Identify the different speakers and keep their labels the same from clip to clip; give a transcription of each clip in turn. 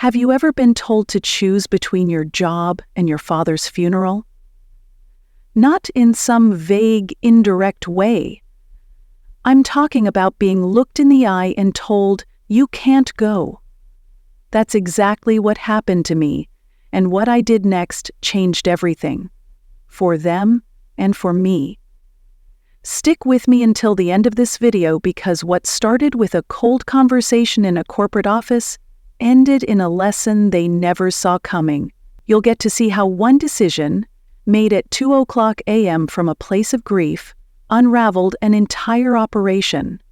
Speaker 1: Have you ever been told to choose between your job and your father's funeral? Not in some vague, indirect way. I'm talking about being looked in the eye and told, you can't go. That's exactly what happened to me, and what I did next changed everything. For them and for me. Stick with me until the end of this video, because what started with a cold conversation in a corporate office ended in a lesson they never saw coming. You'll get to see how one decision, made at 2:00 a.m. from a place of grief, unraveled an entire operation.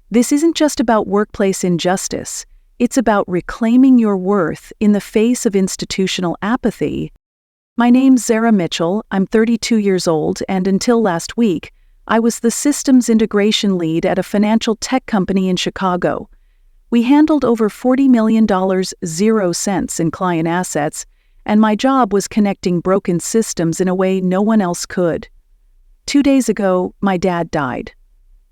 Speaker 1: This isn't just about workplace injustice. It's about reclaiming your worth in the face of institutional apathy. My name's Zara Mitchell, I'm 32 years old, and until last week, I was the systems integration lead at a financial tech company in Chicago. We handled over $40 million, 0 cents in client assets, and my job was connecting broken systems in a way no one else could. 2 days ago, my dad died.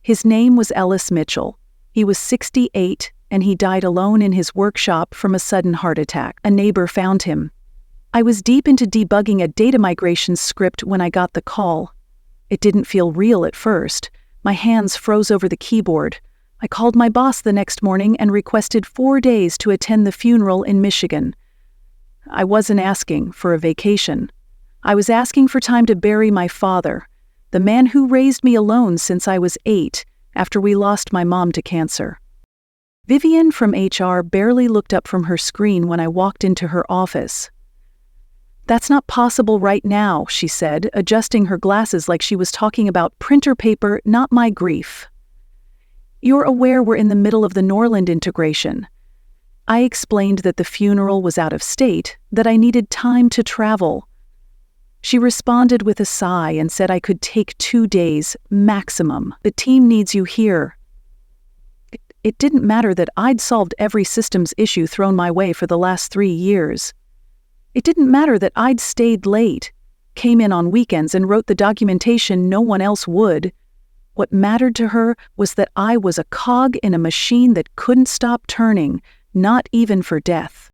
Speaker 1: His name was Ellis Mitchell. He was 68, and he died alone in his workshop from a sudden heart attack. A neighbor found him. I was deep into debugging a data migration script when I got the call. It didn't feel real at first. My hands froze over the keyboard. I called my boss the next morning and requested 4 days to attend the funeral in Michigan. I wasn't asking for a vacation. I was asking for time to bury my father, the man who raised me alone since I was 8, after we lost my mom to cancer. Vivian from HR barely looked up from her screen when I walked into her office. "That's not possible right now," she said, adjusting her glasses like she was talking about printer paper, not my grief. "You're aware we're in the middle of the Norland integration." I explained that the funeral was out of state, that I needed time to travel. She responded with a sigh and said I could take 2 days, maximum. "The team needs you here." It didn't matter that I'd solved every systems issue thrown my way for the last 3 years. It didn't matter that I'd stayed late, came in on weekends and wrote the documentation no one else would. What mattered to her was that I was a cog in a machine that couldn't stop turning, not even for death.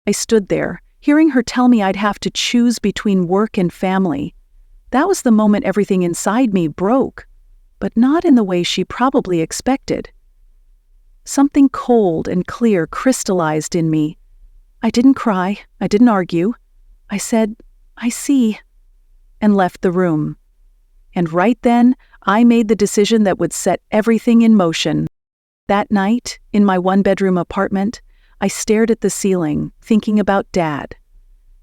Speaker 1: I stood there, hearing her tell me I'd have to choose between work and family. That was the moment everything inside me broke, but not in the way she probably expected. Something cold and clear crystallized in me. I didn't cry, I didn't argue. I said, "I see," and left the room. And right then, I made the decision that would set everything in motion. That night, in my 1-bedroom apartment, I stared at the ceiling, thinking about Dad.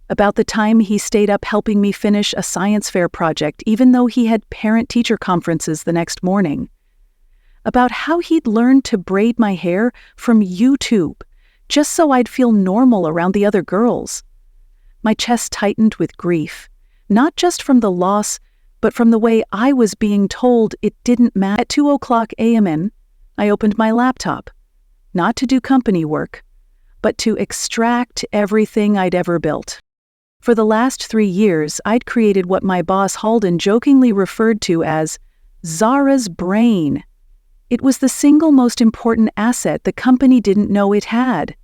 Speaker 1: About the time he stayed up helping me finish a science fair project even though he had parent-teacher conferences the next morning. About how he'd learned to braid my hair from YouTube, just so I'd feel normal around the other girls. My chest tightened with grief, not just from the loss, but from the way I was being told it didn't matter. At 2:00 a.m., I opened my laptop, not to do company work, but to extract everything I'd ever built. For the last 3 years, I'd created what my boss Halden jokingly referred to as Zara's brain. It was the single most important asset the company didn't know it had.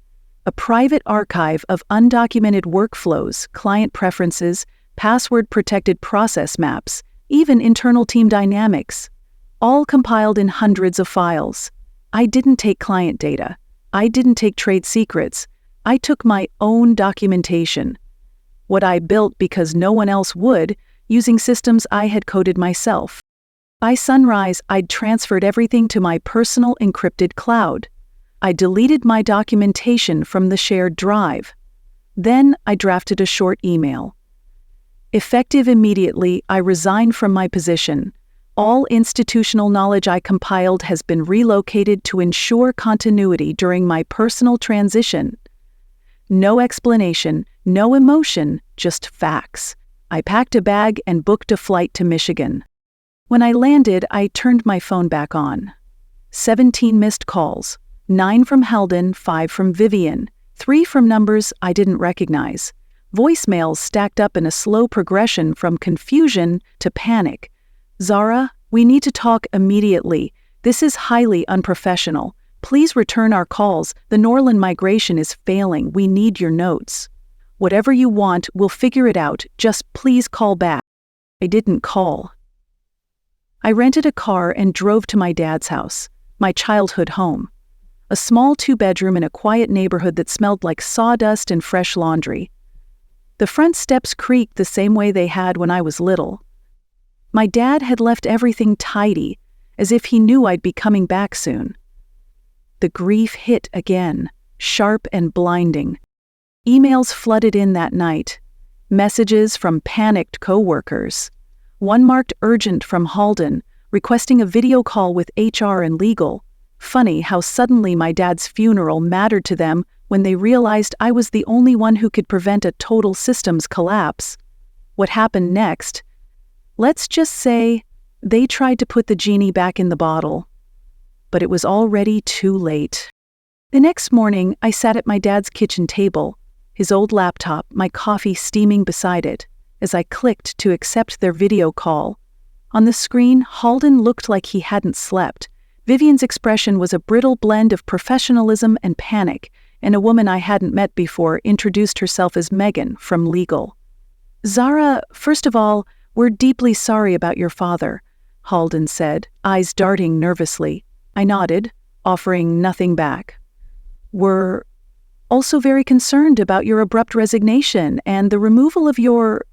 Speaker 1: A private archive of undocumented workflows, client preferences, password-protected process maps, even internal team dynamics, all compiled in hundreds of files. I didn't take client data. I didn't take trade secrets. I took my own documentation. What I built because no one else would, using systems I had coded myself. By sunrise, I'd transferred everything to my personal encrypted cloud. I deleted my documentation from the shared drive. Then I drafted a short email. Effective immediately, I resigned from my position. All institutional knowledge I compiled has been relocated to ensure continuity during my personal transition. No explanation, no emotion, just facts. I packed a bag and booked a flight to Michigan. When I landed, I turned my phone back on. 17 missed calls, 9 from Halden, 5 from Vivian, 3 from numbers I didn't recognize. Voicemails stacked up in a slow progression from confusion to panic. "Zara, we need to talk immediately. This is highly unprofessional. Please return our calls. The Norland migration is failing. We need your notes. Whatever you want, we'll figure it out. Just please call back." I didn't call. I rented a car and drove to my dad's house, my childhood home. A small 2-bedroom in a quiet neighborhood that smelled like sawdust and fresh laundry. The front steps creaked the same way they had when I was little. My dad had left everything tidy, as if he knew I'd be coming back soon. The grief hit again, sharp and blinding. Emails flooded in that night. Messages from panicked co-workers. One marked urgent from Halden, requesting a video call with HR and legal. Funny how suddenly my dad's funeral mattered to them when they realized I was the only one who could prevent a total systems collapse. What happened next? Let's just say they tried to put the genie back in the bottle. But it was already too late. The next morning, I sat at my dad's kitchen table, his old laptop, my coffee steaming beside it, as I clicked to accept their video call. On the screen, Halden looked like he hadn't slept. Vivian's expression was a brittle blend of professionalism and panic, and a woman I hadn't met before introduced herself as Megan from legal. "Zara, first of all, we're deeply sorry about your father," Halden said, eyes darting nervously. I nodded, offering nothing back. "We're also very concerned about your abrupt resignation and the removal of your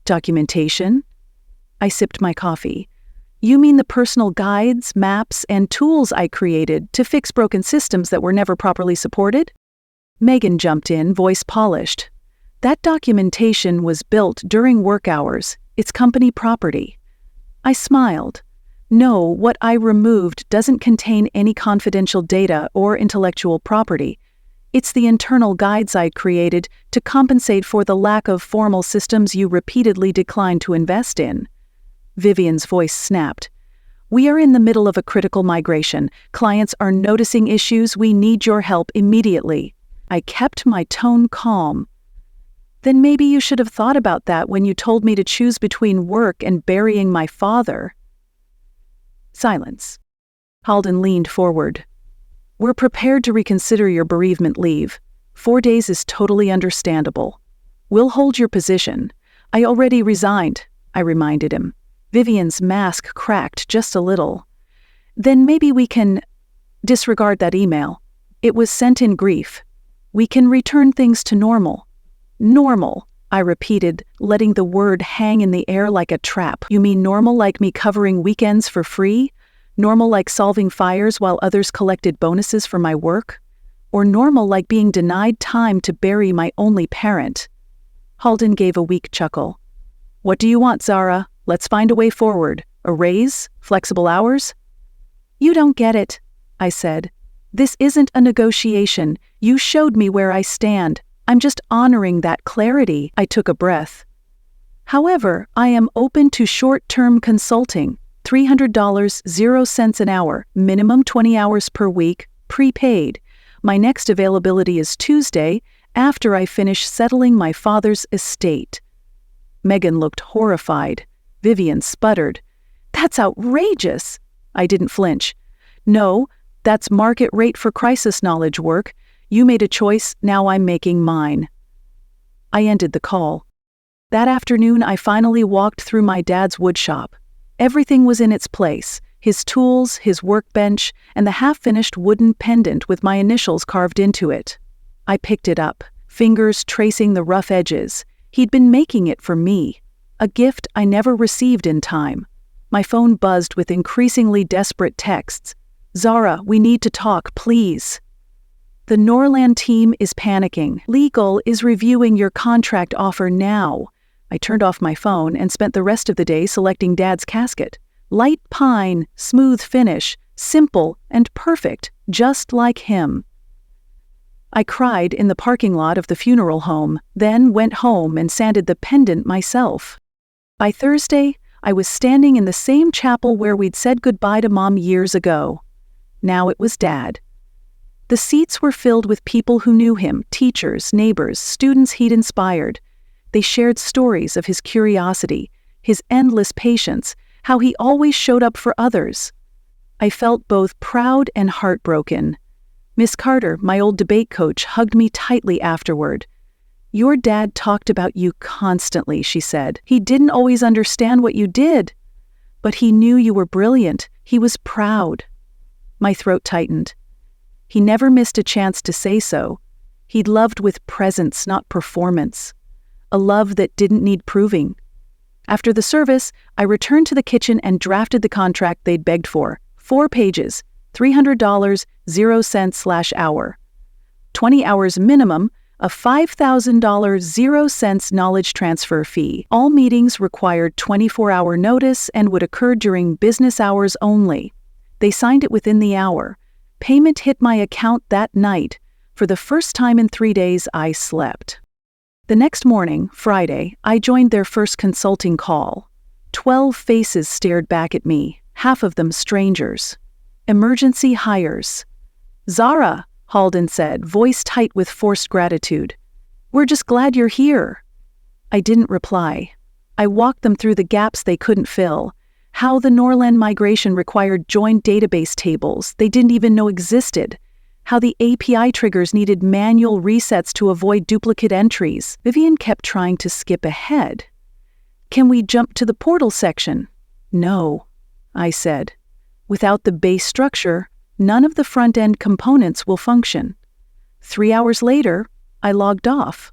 Speaker 1: documentation." I sipped my coffee. "You mean the personal guides, maps, and tools I created to fix broken systems that were never properly supported?" Megan jumped in, voice polished. "That documentation was built during work hours. It's company property." I smiled. "No, what I removed doesn't contain any confidential data or intellectual property. It's the internal guides I created to compensate for the lack of formal systems you repeatedly declined to invest in." Vivian's voice snapped. "We are in the middle of a critical migration. Clients are noticing issues. We need your help immediately." I kept my tone calm. "Then maybe you should have thought about that when you told me to choose between work and burying my father." Silence. Halden leaned forward. "We're prepared to reconsider your bereavement leave. 4 days is totally understandable. We'll hold your position. I already resigned," I reminded him. Vivian's mask cracked just a little. "Then maybe we can disregard that email. It was sent in grief. We can return things to normal." "Normal," I repeated, letting the word hang in the air like a trap. "You mean normal like me covering weekends for free? Normal like solving fires while others collected bonuses for my work? Or normal like being denied time to bury my only parent?" Halden gave a weak chuckle. "What do you want, Zara? Let's find a way forward. A raise? Flexible hours?" "You don't get it," I said. "This isn't a negotiation. You showed me where I stand. I'm just honoring that clarity." I took a breath. "However, I am open to short-term consulting. $300, 0 cents an hour, minimum 20 hours per week, prepaid. My next availability is Tuesday, after I finish settling my father's estate." Megan looked horrified. Vivian sputtered. "That's outrageous!" I didn't flinch. "No, that's market rate for crisis knowledge work. You made a choice, now I'm making mine." I ended the call. That afternoon, I finally walked through my dad's woodshop. Everything was in its place: his tools, his workbench, and the half-finished wooden pendant with my initials carved into it. I picked it up, fingers tracing the rough edges. He'd been making it for me, a gift I never received in time. My phone buzzed with increasingly desperate texts. "Zara, we need to talk, please." "The Norland team is panicking. Legal is reviewing your contract offer now." I turned off my phone and spent the rest of the day selecting Dad's casket. Light pine, smooth finish, simple and perfect, just like him. I cried in the parking lot of the funeral home, then went home and sanded the pendant myself. By Thursday, I was standing in the same chapel where we'd said goodbye to Mom years ago. Now it was Dad. The seats were filled with people who knew him, teachers, neighbors, students he'd inspired. They shared stories of his curiosity, his endless patience, how he always showed up for others. I felt both proud and heartbroken. Miss Carter, my old debate coach, hugged me tightly afterward. "Your dad talked about you constantly," she said. "He didn't always understand what you did, but he knew you were brilliant. He was proud." My throat tightened. He never missed a chance to say so. He'd loved with presence, not performance. A love that didn't need proving. After the service, I returned to the kitchen and drafted the contract they'd begged for. 4 pages, $300, 0 cents/hour. 20 hours minimum, a $5,000 0 cents knowledge transfer fee. All meetings required 24-hour notice and would occur during business hours only. They signed it within the hour. Payment hit my account that night. For the first time in 3 days, I slept. The next morning, Friday, I joined their first consulting call. 12 faces stared back at me, half of them strangers. Emergency hires. "Zara," Halden said, voice tight with forced gratitude. "We're just glad you're here." I didn't reply. I walked them through the gaps they couldn't fill. How the Norland migration required joined database tables they didn't even know existed. How the API triggers needed manual resets to avoid duplicate entries. Vivian kept trying to skip ahead. "Can we jump to the portal section?" "No," I said. "Without the base structure, none of the front-end components will function." 3 hours later, I logged off.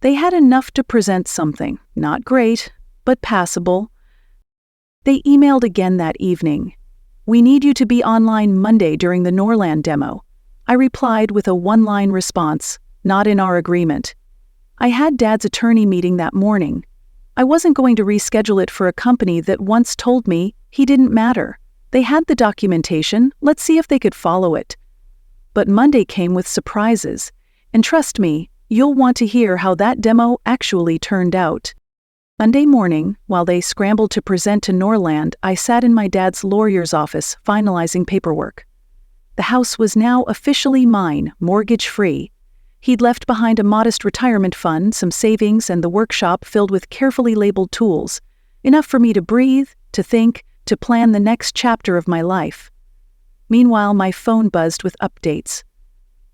Speaker 1: They had enough to present something, not great, but passable. They emailed again that evening. "We need you to be online Monday during the Norland demo." I replied with a one-line response, "Not in our agreement." I had Dad's attorney meeting that morning. I wasn't going to reschedule it for a company that once told me he didn't matter. They had the documentation, let's see if they could follow it. But Monday came with surprises, and trust me, you'll want to hear how that demo actually turned out. Monday morning, while they scrambled to present to Norland, I sat in my dad's lawyer's office finalizing paperwork. The house was now officially mine, mortgage-free. He'd left behind a modest retirement fund, some savings, and the workshop filled with carefully labeled tools, enough for me to breathe, to think, to plan the next chapter of my life. Meanwhile, my phone buzzed with updates.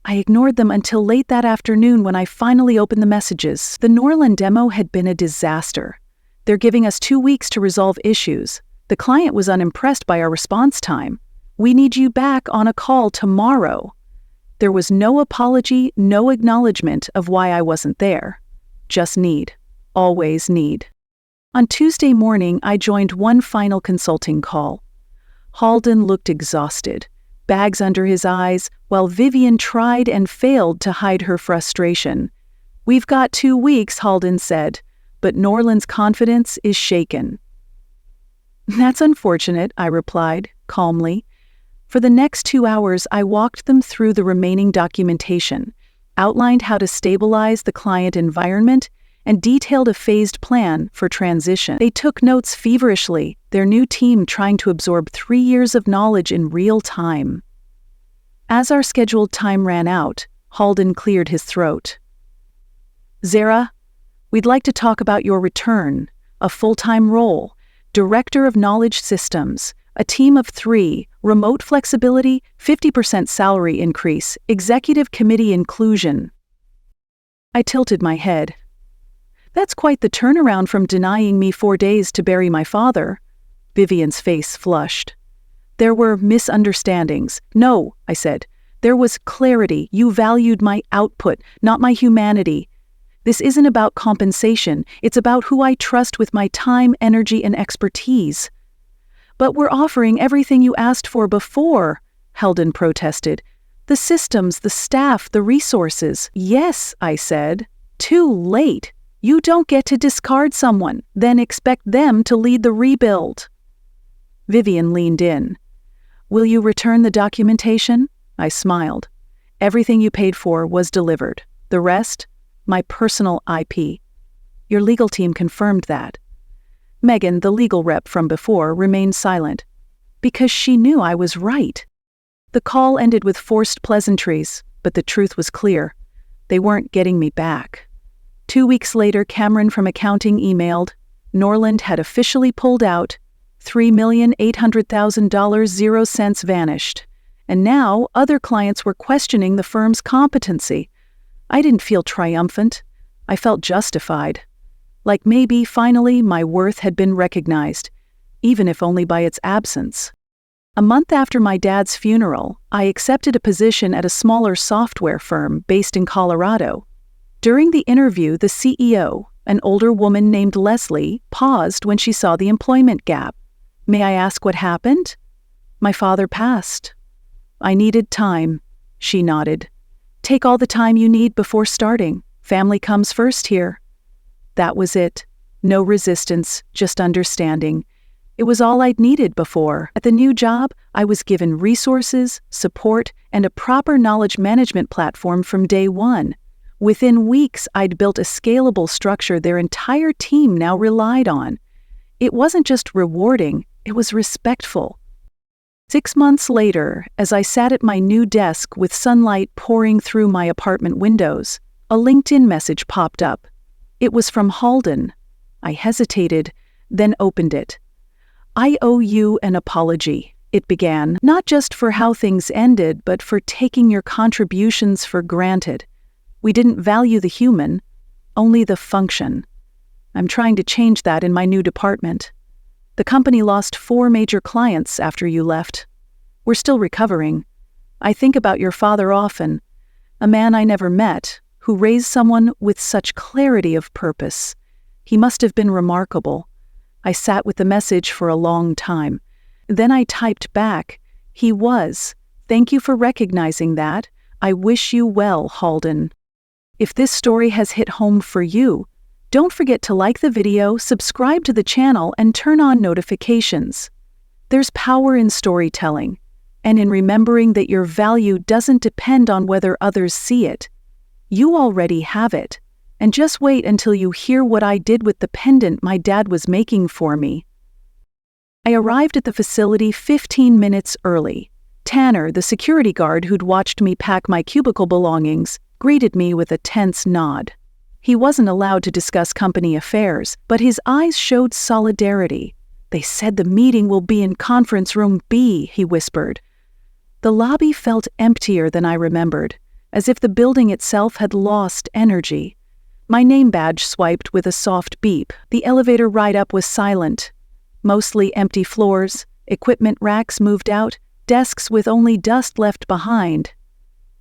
Speaker 1: I ignored them until late that afternoon when I finally opened the messages. The Norland demo had been a disaster. "They're giving us 2 weeks to resolve issues. The client was unimpressed by our response time. We need you back on a call tomorrow." There was no apology, no acknowledgement of why I wasn't there. Just need. Always need. On Tuesday morning, I joined one final consulting call. Halden looked exhausted, bags under his eyes, while Vivian tried and failed to hide her frustration. "We've got 2 weeks," Halden said, "but Norland's confidence is shaken." "That's unfortunate," I replied, calmly. For the next 2 hours, I walked them through the remaining documentation, outlined how to stabilize the client environment, and detailed a phased plan for transition. They took notes feverishly, their new team trying to absorb 3 years of knowledge in real time. As our scheduled time ran out, Halden cleared his throat. "Zara, we'd like to talk about your return, a full-time role, Director of Knowledge Systems, a team of 3, remote flexibility, 50% salary increase, executive committee inclusion." I tilted my head. "That's quite the turnaround from denying me 4 days to bury my father." Vivian's face flushed. "There were misunderstandings." "No," I said. "There was clarity. You valued my output, not my humanity. This isn't about compensation. It's about who I trust with my time, energy, and expertise." "But we're offering everything you asked for before," Halden protested. "The systems, the staff, the resources." "Yes," I said. "Too late. You don't get to discard someone, then expect them to lead the rebuild." Vivian leaned in. "Will you return the documentation?" I smiled. "Everything you paid for was delivered. The rest, my personal IP." Your legal team confirmed that. Megan, the legal rep from before, remained silent, because she knew I was right. The call ended with forced pleasantries, but the truth was clear. They weren't getting me back. 2 weeks later, Cameron from accounting emailed, "Norland had officially pulled out. $3,800,000 0 cents vanished. And now other clients were questioning the firm's competency. I didn't feel triumphant. I felt justified. Like maybe, finally, my worth had been recognized, even if only by its absence. A month after my dad's funeral, I accepted a position at a smaller software firm based in Colorado. During the interview, the CEO, an older woman named Leslie, paused when she saw the employment gap. "May I ask what happened?" "My father passed." "I needed time," she nodded. "Take all the time you need before starting. Family comes first here." That was it. No resistance, just understanding. It was all I'd needed before. At the new job, I was given resources, support, and a proper knowledge management platform from day one. Within weeks, I'd built a scalable structure their entire team now relied on. It wasn't just rewarding, it was respectful. 6 months later, as I sat at my new desk with sunlight pouring through my apartment windows, a LinkedIn message popped up. It was from Halden. I hesitated, then opened it. "I owe you an apology," it began, "not just for how things ended, but for taking your contributions for granted. We didn't value the human, only the function. I'm trying to change that in my new department. The company lost 4 major clients after you left. We're still recovering. I think about your father often, a man I never met, who raised someone with such clarity of purpose. He must have been remarkable." I sat with the message for a long time. Then I typed back, "He was. Thank you for recognizing that. I wish you well, Halden." If this story has hit home for you, don't forget to like the video, subscribe to the channel, and turn on notifications. There's power in storytelling, and in remembering that your value doesn't depend on whether others see it. You already have it. And just wait until you hear what I did with the pendant my dad was making for me. I arrived at the facility 15 minutes early. Tanner, the security guard who'd watched me pack my cubicle belongings, greeted me with a tense nod. He wasn't allowed to discuss company affairs, but his eyes showed solidarity. "They said the meeting will be in conference room B," he whispered. The lobby felt emptier than I remembered, as if the building itself had lost energy. My name badge swiped with a soft beep. The elevator ride up was silent. Mostly empty floors, equipment racks moved out, desks with only dust left behind.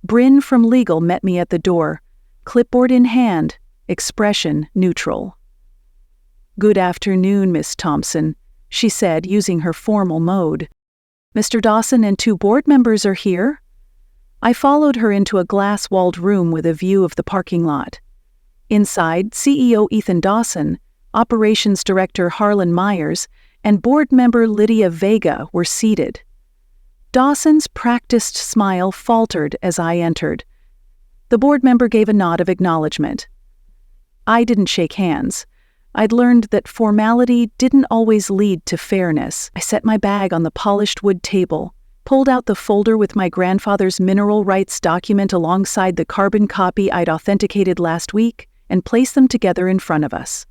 Speaker 1: Bryn from legal met me at the door, clipboard in hand, expression neutral. "Good afternoon, Miss Thompson," she said, using her formal mode. "Mr. Dawson and 2 board members are here." I followed her into a glass-walled room with a view of the parking lot. Inside, CEO Ethan Dawson, Operations Director Harlan Myers, and board member Lydia Vega were seated. Dawson's practiced smile faltered as I entered. The board member gave a nod of acknowledgement. I didn't shake hands. I'd learned that formality didn't always lead to fairness. I set my bag on the polished wood table, pulled out the folder with my grandfather's mineral rights document alongside the carbon copy I'd authenticated last week, and placed them together in front of us.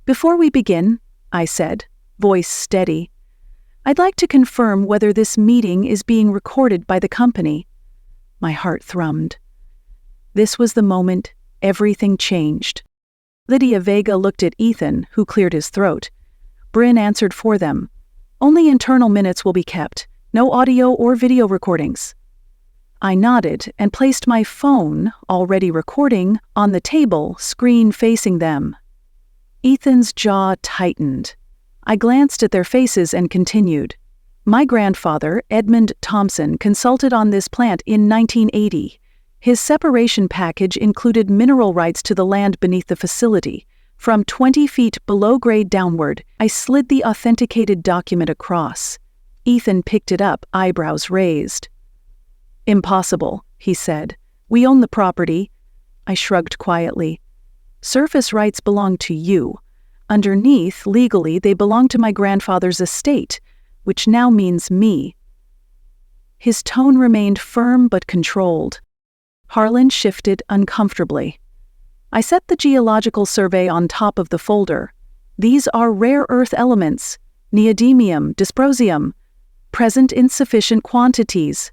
Speaker 1: "Before we begin," I said, voice steady, "I'd like to confirm whether this meeting is being recorded by the company." My heart thrummed. This was the moment everything changed. Lydia Vega looked at Ethan, who cleared his throat. Bryn answered for them. "Only internal minutes will be kept. No audio or video recordings." I nodded and placed my phone, already recording, on the table, screen facing them. Ethan's jaw tightened. I glanced at their faces and continued. "My grandfather, Edmund Thompson, consulted on this plant in 1980. His separation package included mineral rights to the land beneath the facility. From 20 feet below grade downward, I slid the authenticated document across. Ethan picked it up, eyebrows raised. "Impossible," he said. "We own the property." I shrugged quietly. "Surface rights belong to you. Underneath, legally, they belong to my grandfather's estate, which now means me." His tone remained firm but controlled. Harlan shifted uncomfortably. I set the geological survey on top of the folder. "These are rare earth elements. neodymium, dysprosium, present in sufficient quantities.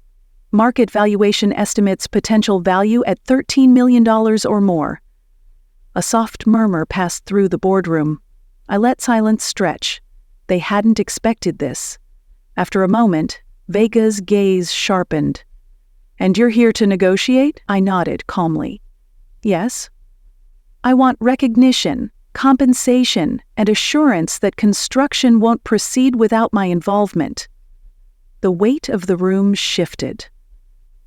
Speaker 1: Market valuation estimates potential value at $13 million or more. A soft murmur passed through the boardroom. I let silence stretch. They hadn't expected this. After a moment, Vega's gaze sharpened. "And you're here to negotiate?" I nodded calmly. "Yes." "I want recognition, compensation, and assurance that construction won't proceed without my involvement." The weight of the room shifted.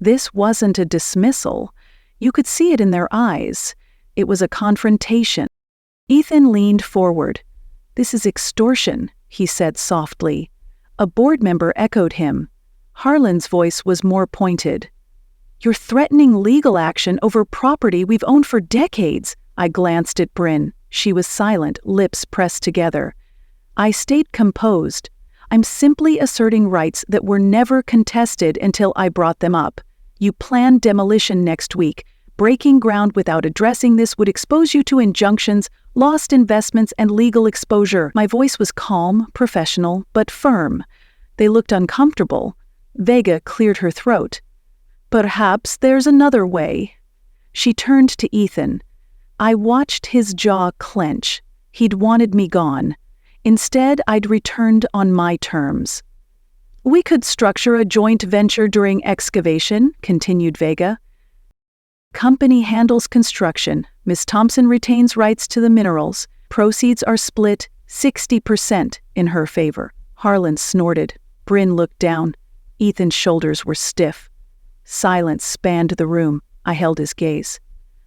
Speaker 1: This wasn't a dismissal. You could see it in their eyes. It was a confrontation. Ethan leaned forward. "This is extortion," he said softly. A board member echoed him. Harlan's voice was more pointed. "You're threatening legal action over property we've owned for decades." I glanced at Bryn. She was silent, lips pressed together. I stayed composed. "I'm simply asserting rights that were never contested until I brought them up. You plan demolition next week. Breaking ground without addressing this would expose you to injunctions, lost investments, and legal exposure." My voice was calm, professional, but firm. They looked uncomfortable. Vega cleared her throat. "Perhaps there's another way." She turned to Ethan. I watched his jaw clench. He'd wanted me gone. Instead, I'd returned on my terms. "We could structure a joint venture during excavation," continued Vega. "Company handles construction. Miss Thompson retains rights to the minerals. Proceeds are split 60% in her favor." Harlan snorted. Bryn looked down. Ethan's shoulders were stiff. Silence spanned the room. I held his gaze.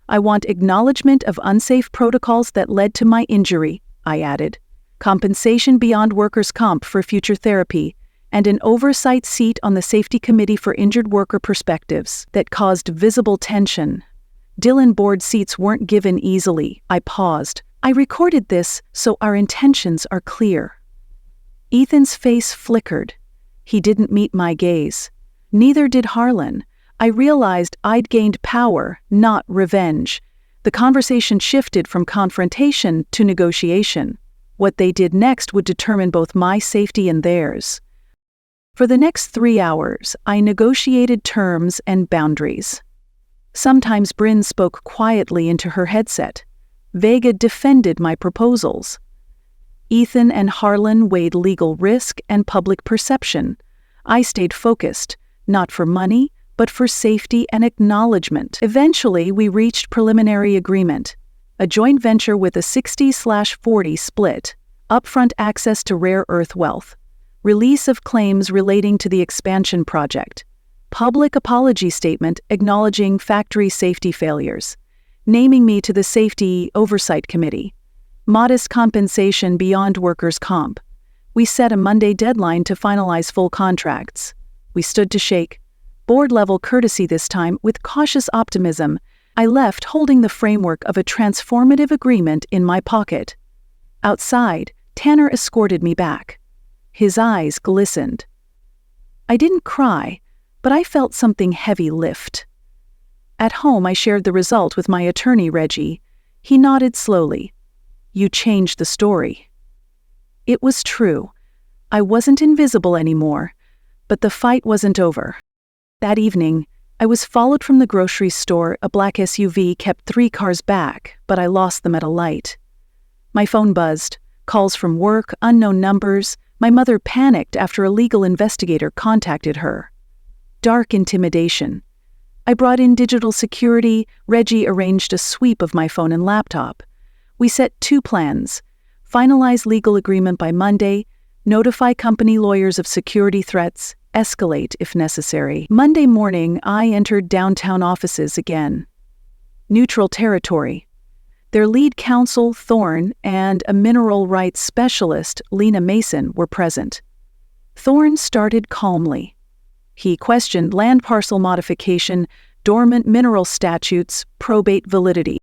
Speaker 1: "I want acknowledgement of unsafe protocols that led to my injury," I added. "Compensation beyond workers' comp for future therapy, and an oversight seat on the safety committee for injured worker perspectives that caused visible tension. Dillon board seats weren't given easily." I paused. "I recorded this so our intentions are clear." Ethan's face flickered. He didn't meet my gaze. Neither did Harlan. I realized I'd gained power, not revenge. The conversation shifted from confrontation to negotiation. What they did next would determine both my safety and theirs. For the next 3 hours, I negotiated terms and boundaries. Sometimes Bryn spoke quietly into her headset. Vega defended my proposals. Ethan and Harlan weighed legal risk and public perception. I stayed focused, not for money, but for safety and acknowledgement. Eventually, we reached preliminary agreement. A joint venture with a 60/40 split, upfront access to rare earth wealth, release of claims relating to the expansion project, public apology statement acknowledging factory safety failures, naming me to the Safety Oversight Committee, modest compensation beyond workers' comp. We set a Monday deadline to finalize full contracts. We stood to shake. Board-level courtesy this time, with cautious optimism. I left holding the framework of a transformative agreement in my pocket. Outside, Tanner escorted me back. His eyes glistened. I didn't cry, but I felt something heavy lift. At home, I shared the result with my attorney, Reggie. He nodded slowly. "You changed the story." It was true. I wasn't invisible anymore, but the fight wasn't over. That evening, I was followed from the grocery store. A black SUV kept 3 cars back, but I lost them at a light. My phone buzzed. Calls from work, unknown numbers. My mother panicked after a legal investigator contacted her. Dark intimidation. I brought in digital security. Reggie arranged a sweep of my phone and laptop. We set 2 plans. Finalize legal agreement by Monday, notify company lawyers of security threats, escalate if necessary. Monday morning, I entered downtown offices again. Neutral territory. Their lead counsel, Thorne, and a mineral rights specialist, Lena Mason, were present. Thorne started calmly. He questioned land parcel modification, dormant mineral statutes, probate validity.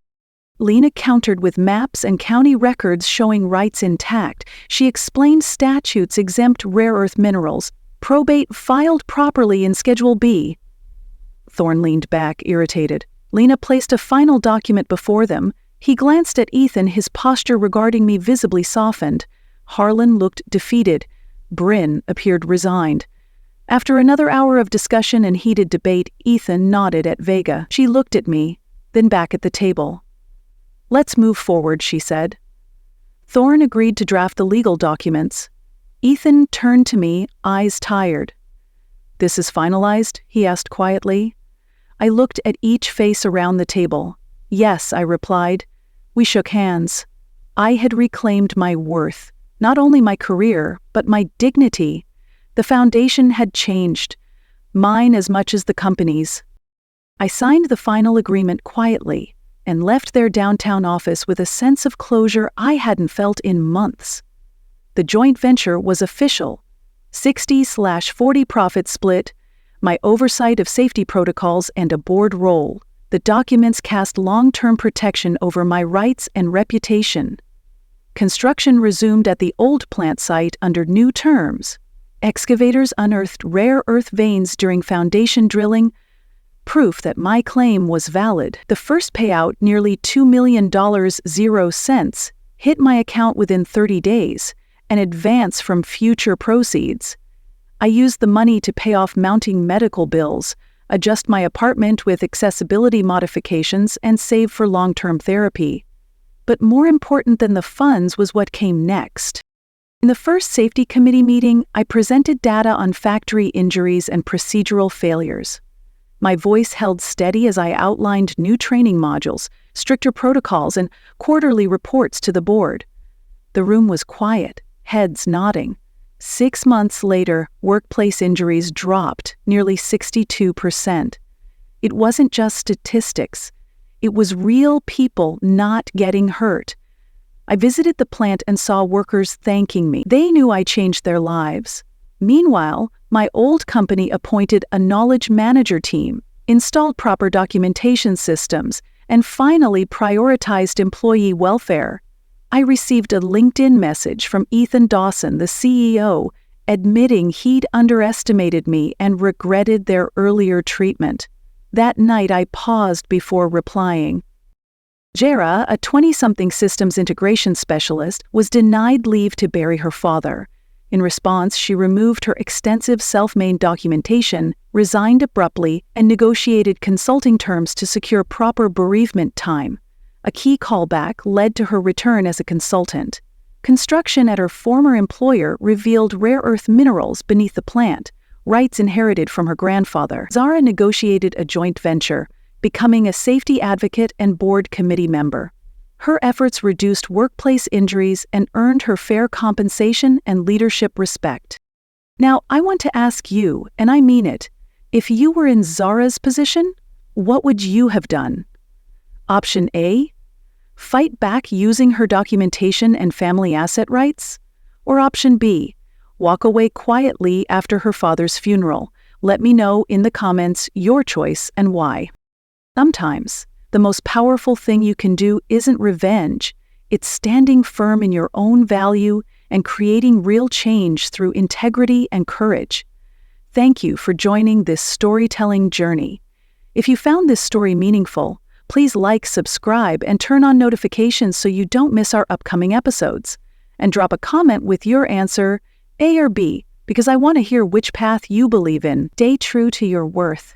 Speaker 1: Lena countered with maps and county records showing rights intact. She explained statutes exempt rare earth minerals, probate filed properly in Schedule B. Thorne leaned back, irritated. Lena placed a final document before them. He glanced at Ethan, his posture regarding me visibly softened. Harlan looked defeated. Bryn appeared resigned. After another hour of discussion and heated debate, Ethan nodded at Vega. She looked at me, then back at the table. "Let's move forward," she said. Thorne agreed to draft the legal documents. Ethan turned to me, eyes tired. "This is finalized?" he asked quietly. I looked at each face around the table. "Yes," I replied. We shook hands. I had reclaimed my worth, not only my career, but my dignity. The foundation had changed, mine as much as the company's. I signed the final agreement quietly and left their downtown office with a sense of closure I hadn't felt in months. The joint venture was official. 60/40 profit split, my oversight of safety protocols and a board role. The documents cast long-term protection over my rights and reputation. Construction resumed at the old plant site under new terms. Excavators unearthed rare earth veins during foundation drilling, proof that my claim was valid. The first payout, nearly $2 million, 0 cents, hit my account within 30 days, an advance from future proceeds. I used the money to pay off mounting medical bills, adjust my apartment with accessibility modifications, and save for long-term therapy. But more important than the funds was what came next. In the first safety committee meeting, I presented data on factory injuries and procedural failures. My voice held steady as I outlined new training modules, stricter protocols, and quarterly reports to the board. The room was quiet, heads nodding. 6 months later, workplace injuries dropped nearly 62%. It wasn't just statistics. It was real people not getting hurt. I visited the plant and saw workers thanking me. They knew I changed their lives. Meanwhile, my old company appointed a knowledge manager team, installed proper documentation systems, and finally prioritized employee welfare. I received a LinkedIn message from Ethan Dawson, the CEO, admitting he'd underestimated me and regretted their earlier treatment. That night I paused before replying. Jera, a 20-something systems integration specialist, was denied leave to bury her father. In response, she removed her extensive self-made documentation, resigned abruptly, and negotiated consulting terms to secure proper bereavement time. A key callback led to her return as a consultant. Construction at her former employer revealed rare earth minerals beneath the plant, rights inherited from her grandfather. Zara negotiated a joint venture, becoming a safety advocate and board committee member. Her efforts reduced workplace injuries and earned her fair compensation and leadership respect. Now, I want to ask you, and I mean it, if you were in Zara's position, what would you have done? Option A, fight back using her documentation and family asset rights? Or option B, walk away quietly after her father's funeral? Let me know in the comments your choice and why. Sometimes, the most powerful thing you can do isn't revenge. It's standing firm in your own value and creating real change through integrity and courage. Thank you for joining this storytelling journey. If you found this story meaningful, please like, subscribe, and turn on notifications so you don't miss our upcoming episodes. And drop a comment with your answer, A or B, because I want to hear which path you believe in. Stay true to your worth.